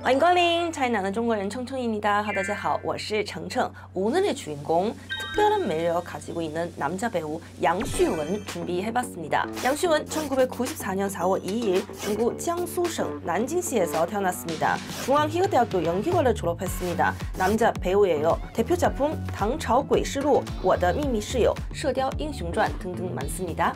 欢迎光临 차이나는 중국인 청청입니다. 大家好，我是程程. 오늘의 주인공, 특별한 매력 가지고 있는 남자 배우 양슈원 준비해봤습니다. 양슈원 1994년 4월 2일 중국江苏省 난징시에서 태어났습니다. 중앙희극대학교 연기과를 졸업했습니다. 남자 배우예요. 대표 작품 唐朝诡事录, 我的秘密室友, 射雕英雄传 등등 많습니다.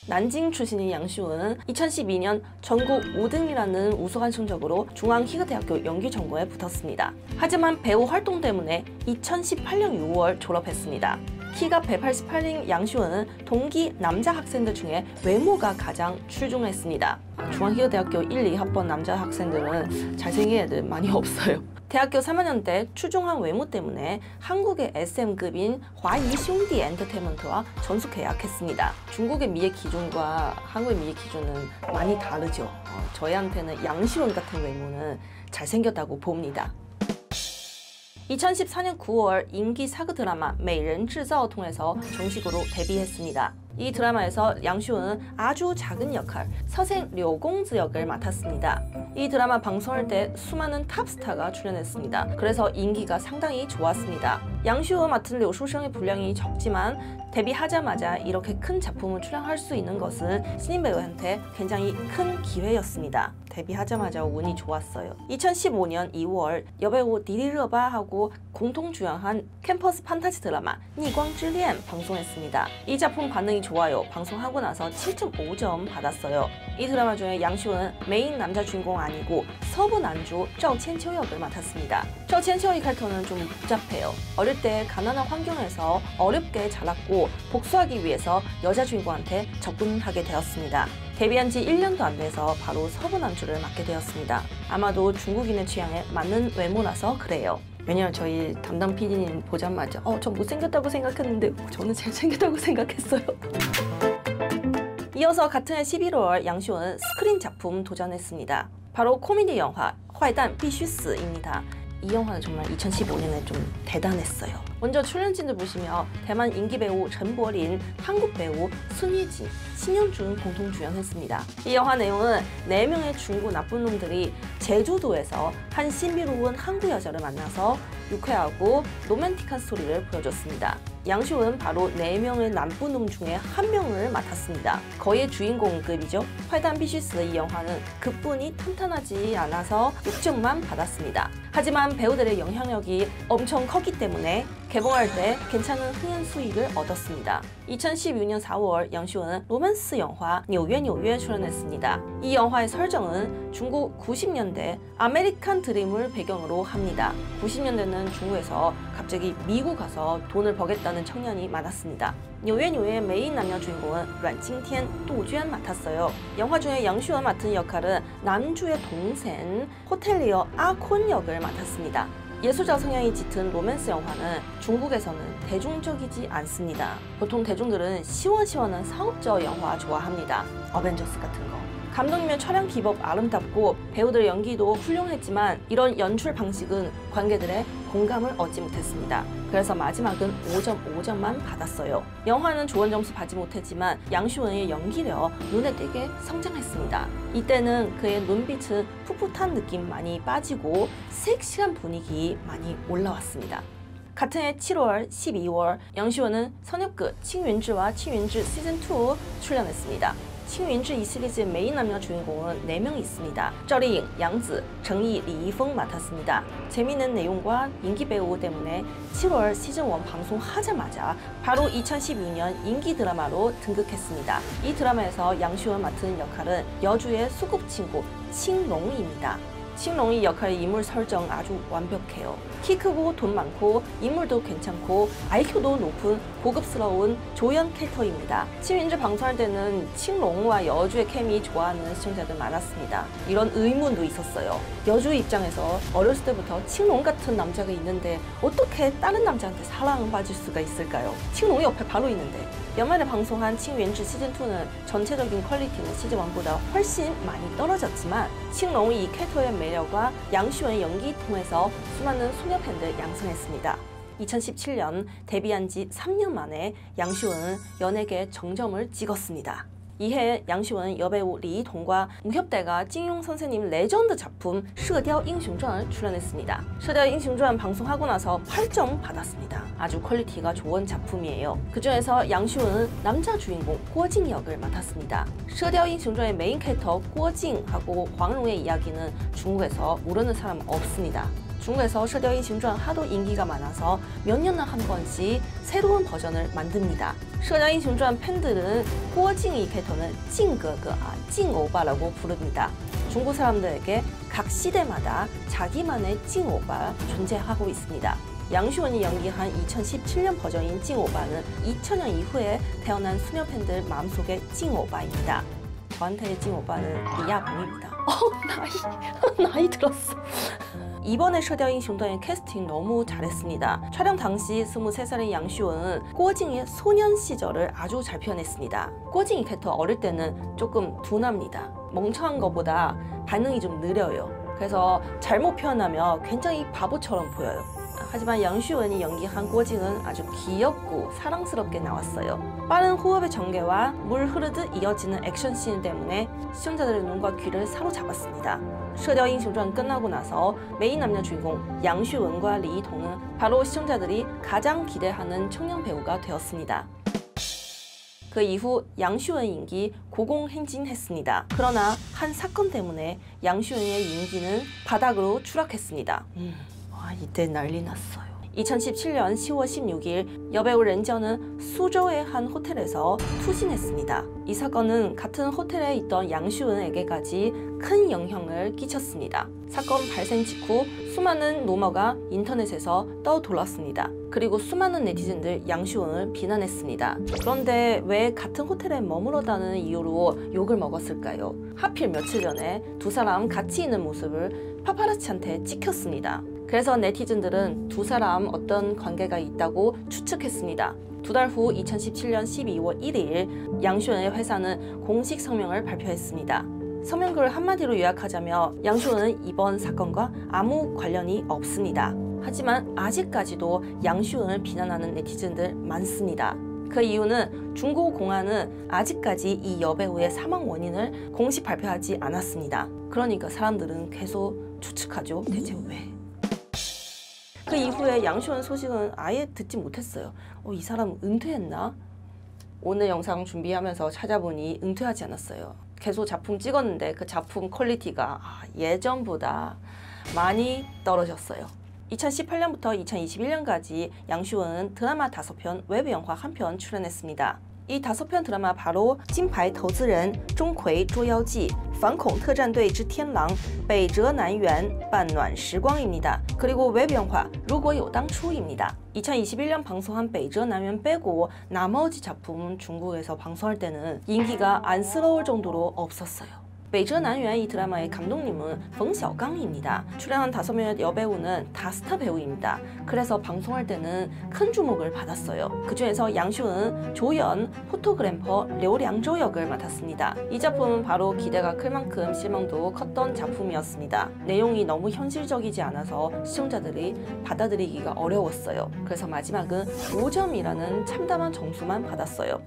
난징 출신인 양슈원은 2012년 전국 5등이라는 우수한 성적으로 중앙희극대학교 연기전공에 붙었습니다. 하지만 배우 활동 때문에 2018년 6월 졸업했습니다. 키가 188인 양슈원은 동기 남자 학생들 중에 외모가 가장 출중했습니다. 중앙희극대학교 1, 2학번 남자 학생들은 잘생긴 애들 많이 없어요. 대학교 3학년 때 출중한 외모 때문에 한국의 SM급인 화이숑디 엔터테인먼트와 전수 계약했습니다. 중국의 미의 기준과 한국의 미의 기준은 많이 다르죠. 저희한테는 양시원 같은 외모는 잘생겼다고 봅니다. 2014년 9월 인기 사극 드라마 美人制造 통해서 정식으로 데뷔했습니다. 이 드라마에서 양슈원은 아주 작은 역할, 서생 료공즈 역을 맡았습니다. 이 드라마 방송할 때 수많은 탑스타가 출연했습니다. 그래서 인기가 상당히 좋았습니다. 양슈원 맡은 료슈생의 분량이 적지만 데뷔하자마자 이렇게 큰 작품을 출연할 수 있는 것은 신인 배우한테 굉장히 큰 기회였습니다. 데뷔하자마자 운이 좋았어요. 2015년 2월 여배우 디리르바하고 공동 주연한 캠퍼스 판타지 드라마 逆光之恋 방송했습니다. 이 작품 반응이 좋아요. 방송하고 나서 7.5점 받았어요. 이 드라마 중에 양슈원은 메인 남자 주인공 아니고 서부 난주赵千秋 역을 맡았습니다.赵千秋 이 캐릭터는 좀 복잡해요. 어릴 때 가난한 환경에서 어렵게 자랐고 복수하기 위해서 여자 주인공한테 접근하게 되었습니다. 데뷔한 지 1년도 안 돼서 바로 서부 난주를 맡게 되었습니다. 아마도 중국인의 취향에 맞는 외모라서 그래요. 왜냐면 저희 담당 PD님 보자마자 저 못생겼다고 생각했는데 저는 잘생겼다고 생각했어요. 이어서 같은 해 11월 양슈원은 스크린 작품 도전했습니다. 바로 코미디 영화 坏蛋必须死입니다. 이 영화는 정말 2015년에 좀 대단했어요. 먼저 출연진들 보시면 대만 인기 배우 전보린, 한국 배우 순예진, 신영준 공동 주연했습니다. 이 영화 내용은 4명의 중국 나쁜 놈들이 제주도에서 한 신비로운 한국 여자를 만나서 유쾌하고 로맨틱한 스토리를 보여줬습니다. 양슈원은 바로 4명의 나쁜 놈 중에 1명을 맡았습니다. 거의 주인공급이죠. 坏蛋必须死 이 영화는 극본이 탄탄하지 않아서 6점만 받았습니다. 하지만 배우들의 영향력이 엄청 컸기 때문에 개봉할 때 괜찮은 흥행 수익을 얻었습니다. 2016년 4월 양슈원은 로맨스 영화 纽约纽约 출연했습니다. 이 영화의 설정은 중국 90년대 아메리칸 드림을 배경으로 합니다. 90년대는 중국에서 갑자기 미국 가서 돈을 버겠다는 청년이 많았습니다. 纽约纽约 메인 남녀 주인공은 阮经天,杜鹃 맡았어요. 영화 중에 양슈원 맡은 역할은 남주의 동생 호텔리어 아콘 역을 맡았습니다. 예술적 성향이 짙은 로맨스 영화는 중국에서는 대중적이지 않습니다. 보통 대중들은 시원시원한 상업적 영화 좋아합니다. 어벤져스 같은 거. 감독님의 촬영 기법 아름답고 배우들의 연기도 훌륭했지만 이런 연출 방식은 관객들의 공감을 얻지 못했습니다. 그래서 마지막은 5.5점만 받았어요. 영화는 좋은 점수 받지 못했지만 양슈원의 연기력 눈에 띄게 성장했습니다. 이때는 그의 눈빛은 풋풋한 느낌 많이 빠지고 섹시한 분위기 많이 올라왔습니다. 같은 해 7월, 12월 양슈원은 선역극 칭윈즈와 칭윈즈 시즌2 출연했습니다. 칭윈즈 이 시리즈의 메인 남녀 주인공은 4명 있습니다.赵丽颖, 양즈, 정이, 리이펑 맡았습니다. 재미있는 내용과 인기 배우 때문에 7월 시즌1 방송하자마자 바로 2016년 인기 드라마로 등극했습니다. 이 드라마에서 양슈원 맡은 역할은 여주의 소꿉친구 칭롱입니다. 칭롱이 역할의 인물 설정 아주 완벽해요. 키 크고 돈 많고 인물도 괜찮고 IQ도 높은 고급스러운 조연 캐릭터입니다. 칭윈즈 방송할 때는 칭롱과 여주의 케미 좋아하는 시청자들 많았습니다. 이런 의문도 있었어요. 여주 입장에서 어렸을 때부터 칭롱 같은 남자가 있는데 어떻게 다른 남자한테 사랑받을 수가 있을까요? 칭롱이 옆에 바로 있는데. 연말에 방송한 칭윈즈 시즌2는 전체적인 퀄리티는 시즌1보다 훨씬 많이 떨어졌지만 칭롱이 이 캐릭터의 매력과 양슈원의 연기 통해서 수많은 소녀 팬들 양성했습니다. 2017년 데뷔한 지 3년 만에 양슈원은 연예계 정점을 찍었습니다. 이해 양시원은 여배우 리이동과 무협대가 징용 선생님 레전드 작품 射雕英雄传 출연했습니다. 射雕英雄传 방송하고 나서 8점 받았습니다. 아주 퀄리티가 좋은 작품이에요. 그중에서 양시원은 남자 주인공郭靖 역을 맡았습니다. 射雕英雄传의 메인 캐릭터 郭靖하고 황룡의 이야기는 중국에서 모르는 사람 없습니다. 중국에서 射雕英雄传 하도 인기가 많아서 몇 년에 한 번씩 새로운 버전을 만듭니다. 射雕英雄传 팬들은 郭靖이 캐릭터는 靖哥哥, 찡오빠라고 부릅니다. 중국 사람들에게 각 시대마다 자기만의 찡오빠 존재하고 있습니다. 양시원이 연기한 2017년 버전인 찡오빠는 2000년 이후에 태어난 수녀 팬들 마음속의 찡오빠입니다. 저한테의 찡오빠는 이하봉입니다. 나이 들었어. 이번에 射雕英雄传의 캐스팅 너무 잘했습니다. 촬영 당시 23살의 양시원은郭靖의 소년 시절을 아주 잘 표현했습니다.郭靖이 캐릭터 어릴 때는 조금 둔합니다. 멍청한 것보다 반응이 좀 느려요. 그래서 잘못 표현하면 굉장히 바보처럼 보여요. 하지만 양시원이 연기한郭靖은 아주 귀엽고 사랑스럽게 나왔어요. 빠른 호흡의 전개와 물 흐르듯 이어지는 액션씬 때문에 시청자들의 눈과 귀를 사로잡았습니다. 射雕英雄传 끝나고 나서 메인 남녀 주인공 양시원과 리이동은 바로 시청자들이 가장 기대하는 청년 배우가 되었습니다. 그 이후 양시원의 인기 고공행진했습니다. 그러나 한 사건 때문에 양시원의 인기는 바닥으로 추락했습니다. 이때 난리 났어요. 2017년 10월 16일 여배우 렌저는 수저우의 한 호텔에서 투신했습니다. 이 사건은 같은 호텔에 있던 양시원에게까지 큰 영향을 끼쳤습니다. 사건 발생 직후 수많은 루머가 인터넷에서 떠돌았습니다. 그리고 수많은 네티즌들 양시원을 비난했습니다. 그런데 왜 같은 호텔에 머무르다는 이유로 욕을 먹었을까요? 하필 며칠 전에 두 사람 같이 있는 모습을 파파라치한테 찍혔습니다. 그래서 네티즌들은 두 사람 어떤 관계가 있다고 추측했습니다. 두 달 후 2017년 12월 1일 양시원의 회사는 공식 성명을 발표했습니다. 성명글을 한마디로 요약하자면 양시원은 이번 사건과 아무 관련이 없습니다. 하지만 아직까지도 양시원을 비난하는 네티즌들 많습니다. 그 이유는 중국 공안은 아직까지 이 여배우의 사망 원인을 공식 발표하지 않았습니다. 그러니까 사람들은 계속 추측하죠. 대체 왜? 그 이후에 양시원 소식은 아예 듣지 못했어요. 이 사람 은퇴했나? 오늘 영상 준비하면서 찾아보니 은퇴하지 않았어요. 계속 작품 찍었는데 그 작품 퀄리티가 예전보다 많이 떨어졌어요. 2018년부터 2021년까지 양시원은 드라마 5편, 웹 영화 1편 출연했습니다. 이 5편 드라마 바로 金牌投资人钟馗捉妖记, 反恐特战队之天狼, 北辙南辕半暖时光입니다. 그리고 웹 영화 如果有当初입니다. 2021년 방송한 北辙南辕 빼고 나머지 작품 중국에서 방송할 때는 인기가 안쓰러울 정도로 없었어요. 北辙南辕 이 드라마의 감독님은 펑小刚입니다. 출연한 5명의 여배우는 다 스타 배우입니다. 그래서 방송할 때는 큰 주목을 받았어요. 그 중에서 양시원은 조연, 포토그래퍼 려량조 역을 맡았습니다. 이 작품은 바로 기대가 클 만큼 실망도 컸던 작품이었습니다. 내용이 너무 현실적이지 않아서 시청자들이 받아들이기가 어려웠어요. 그래서 마지막은 5점이라는 참담한 점수만 받았어요.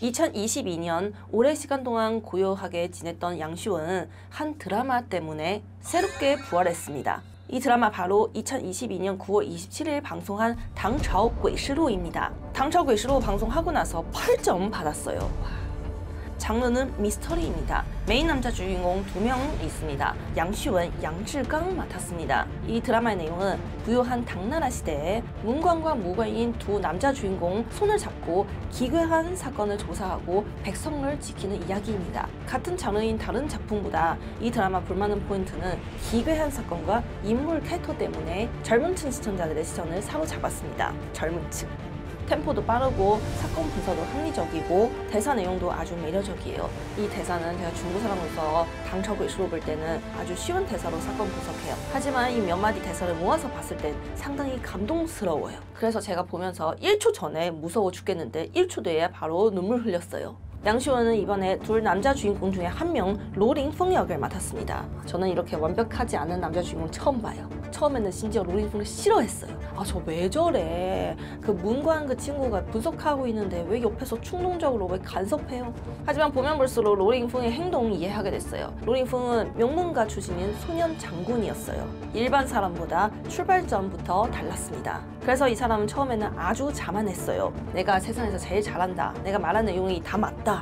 2022년 오랜 시간 동안 고요하게 지냈던 양시원은 한 드라마 때문에 새롭게 부활했습니다. 이 드라마 바로 2022년 9월 27일 방송한 당차오鬼事录입니다. 당차오鬼事录 방송하고 나서 8점 받았어요. 장르는 미스터리입니다. 메인 남자 주인공 2명 있습니다. 양시원, 양질강 맡았습니다. 이 드라마의 내용은 부유한 당나라 시대에 문관과 무관인 두 남자 주인공 손을 잡고 기괴한 사건을 조사하고 백성을 지키는 이야기입니다. 같은 장르인 다른 작품보다 이 드라마 볼만한 포인트는 기괴한 사건과 인물 캐릭터 때문에 젊은 층 시청자들의 시선을 사로잡았습니다. 젊은 층. 템포도 빠르고 사건 분석도 합리적이고 대사 내용도 아주 매력적이에요. 이 대사는 제가 중국 사람으로서 당차오鬼事录볼 때는 아주 쉬운 대사로 사건 분석해요. 하지만 이 몇 마디 대사를 모아서 봤을 땐 상당히 감동스러워요. 그래서 제가 보면서 1초 전에 무서워 죽겠는데 1초 뒤에 바로 눈물 흘렸어요. 양시원은 이번에 둘 남자 주인공 중에 한 명 로링펑 역을 맡았습니다. 저는 이렇게 완벽하지 않은 남자 주인공 처음 봐요. 처음에는 심지어 로링풍을 싫어했어요. 아, 저 왜 저래? 그 문관 그 친구가 분석하고 있는데 왜 옆에서 충동적으로 왜 간섭해요? 하지만 보면 볼수록 로링풍의 행동을 이해하게 됐어요. 로링풍은 명문가 출신인 소년 장군이었어요. 일반 사람보다 출발점부터 달랐습니다. 그래서 이 사람은 처음에는 아주 자만했어요. 내가 세상에서 제일 잘한다. 내가 말하는 내용이 다 맞다.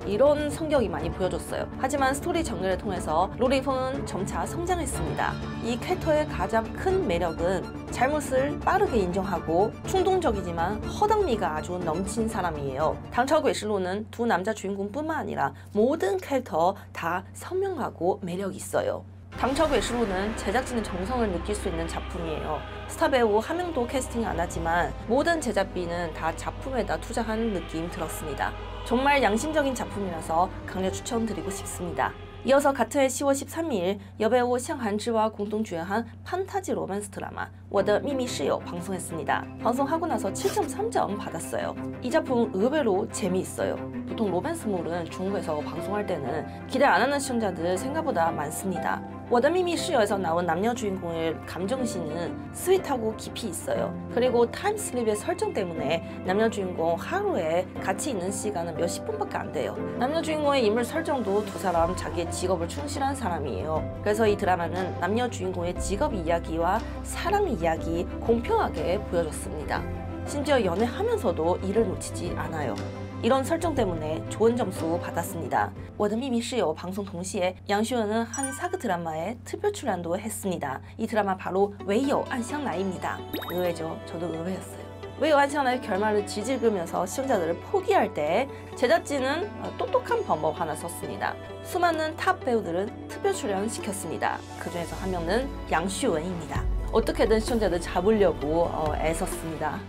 이런 성격이 많이 보여줬어요. 하지만 스토리 전개를 통해서 로링풍은 점차 성장했습니다. 이 캐릭터의 가장 큰 매력은 잘못을 빠르게 인정하고 충동적이지만 허당미가 아주 넘친 사람이에요. 당차오괴실로는 두 남자 주인공뿐만 아니라 모든 캐릭터 다 선명하고 매력이 있어요. 당차오괴실로는 제작진의 정성을 느낄 수 있는 작품이에요. 스타 배우 한 명도 캐스팅 안 하지만 모든 제작비는 다 작품에다 투자하는 느낌 들었습니다. 정말 양심적인 작품이라서 강력 추천드리고 싶습니다. 이어서 같은 해 10월 13일 여배우 샹한지와 공동 주연한 판타지 로맨스 드라마 我的秘密室友 방송했습니다. 방송하고 나서 7.3점 받았어요. 이 작품 의외로 재미있어요. 보통 로맨스물은 중국에서 방송할 때는 기대 안 하는 시청자들 생각보다 많습니다. 我的秘密室友에서 나온 남녀 주인공의 감정신은 스윗하고 깊이 있어요. 그리고 타임슬립의 설정 때문에 남녀 주인공 하루에 같이 있는 시간은 몇십 분밖에 안 돼요. 남녀 주인공의 인물 설정도 두 사람 자기의 직업을 충실한 사람이에요. 그래서 이 드라마는 남녀 주인공의 직업 이야기와 사랑 이야기 공평하게 보여줬습니다. 심지어 연애하면서도 이를 놓치지 않아요. 이런 설정 때문에 좋은 점수 받았습니다. 我的秘密室友 방송 동시에 양슈은은 한 사극 드라마에 특별 출연도 했습니다. 이 드라마 바로 唯有暗香来입니다. 의외죠? 저도 의외였어요. 唯有暗香来 결말을 지질으면서 시청자들을 포기할 때 제작진은 똑똑한 방법 하나 썼습니다. 수많은 탑 배우들은 특별 출연시켰습니다. 그 중에서 한 명은 양슈은입니다. 어떻게든 시청자들 잡으려고 애썼습니다.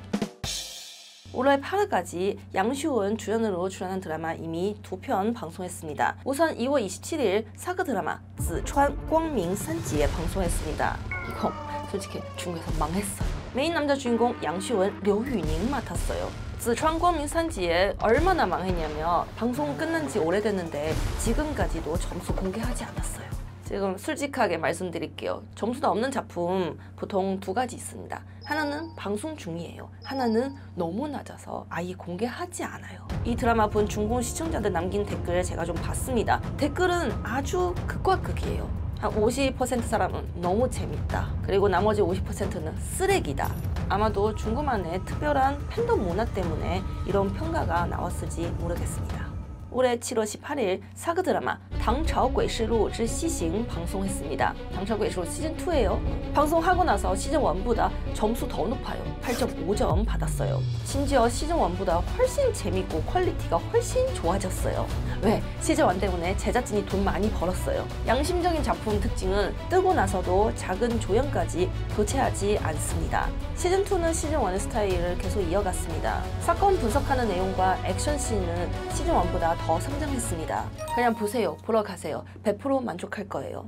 올해 8월까지 양슈은 주연으로 출연한 드라마 이미 2편 방송했습니다. 우선 2월 27일 사극 드라마 紫川光明三杰 방송했습니다. 이거 솔직히 중국에서 망했어요. 메인 남자 주인공 양슈은 류유닝 맡았어요. 紫川光明三杰 얼마나 망했냐면 방송 끝난 지 오래됐는데 지금까지도 점수 공개하지 않았어요. 지금 솔직하게 말씀드릴게요. 점수가 없는 작품 보통 두 가지 있습니다. 하나는 방송 중이에요. 하나는 너무 낮아서 아예 공개하지 않아요. 이 드라마 본 중국 시청자들 남긴 댓글 제가 좀 봤습니다. 댓글은 아주 극과 극이에요. 한 50% 사람은 너무 재밌다. 그리고 나머지 50%는 쓰레기다. 아마도 중국만의 특별한 팬덤 문화 때문에 이런 평가가 나왔을지 모르겠습니다. 올해 7월 18일 사극 드라마 唐朝诡事录之西行 방송했습니다. 唐朝诡事录시즌2예요. 방송하고 나서 시즌1보다 점수 더 높아요. 8.5점 받았어요. 심지어 시즌1보다 훨씬 재밌고 퀄리티가 훨씬 좋아졌어요. 왜? 시즌1 때문에 제작진이 돈 많이 벌었어요. 양심적인 작품 특징은 뜨고 나서도 작은 조연까지 교체하지 않습니다. 시즌2는 시즌1의 스타일을 계속 이어갔습니다. 사건 분석하는 내용과 액션씬은 시즌1보다 더 성장했습니다. 그냥 보세요. 보러 가세요. 100% 만족할 거예요.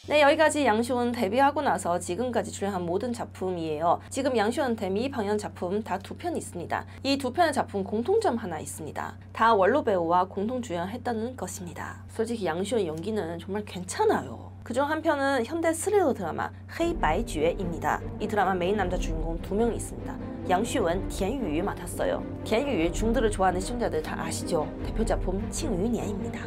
네, 여기까지 양슈은 데뷔하고 나서 지금까지 출연한 모든 작품이에요. 지금 양슈은한테 미방영 작품 다 2편 있습니다. 이 2편의 작품 공통점 하나 있습니다. 다 원로 배우와 공동 주연했다는 것입니다. 솔직히 양슈의 연기는 정말 괜찮아요. 그중 한 편은 현대 스릴러 드라마 黑白绝입니다. 이 드라마 메인 남자 주인공 2명이 있습니다. 양슈은,田雨 맡았어요. 田雨 중들을 좋아하는 시청자들 다 아시죠? 대표 작품 庆余年입니다.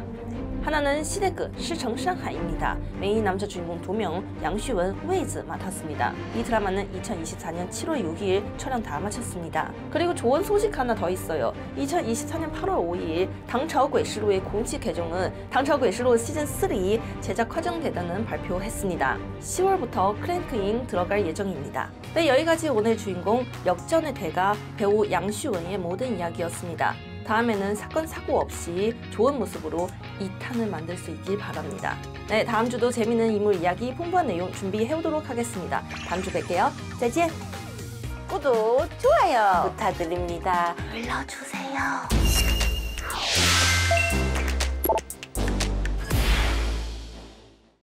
하나는 시대극 시청산하입니다. 메인 남자 주인공 2명 양슈은, 웨이즈 맡았습니다. 이 드라마는 2024년 7월 6일 촬영 다 마쳤습니다. 그리고 좋은 소식 하나 더 있어요. 2024년 8월 5일 唐朝诡事录의 공식 개정은 唐朝诡事录시즌3 제작 과정되다는 발표했습니다. 10월부터 크랭크인 들어갈 예정입니다. 네, 여기까지 오늘 주인공 역전의 대가 배우 양슈은의 모든 이야기였습니다. 다음에는 사건 사고 없이 좋은 모습으로 2탄을 만들 수 있길 바랍니다. 네, 다음 주도 재미있는 인물 이야기 풍부한 내용 준비해오도록 하겠습니다. 다음 주 뵐게요. 再见. 구독, 좋아요 부탁드립니다. 눌러주세요.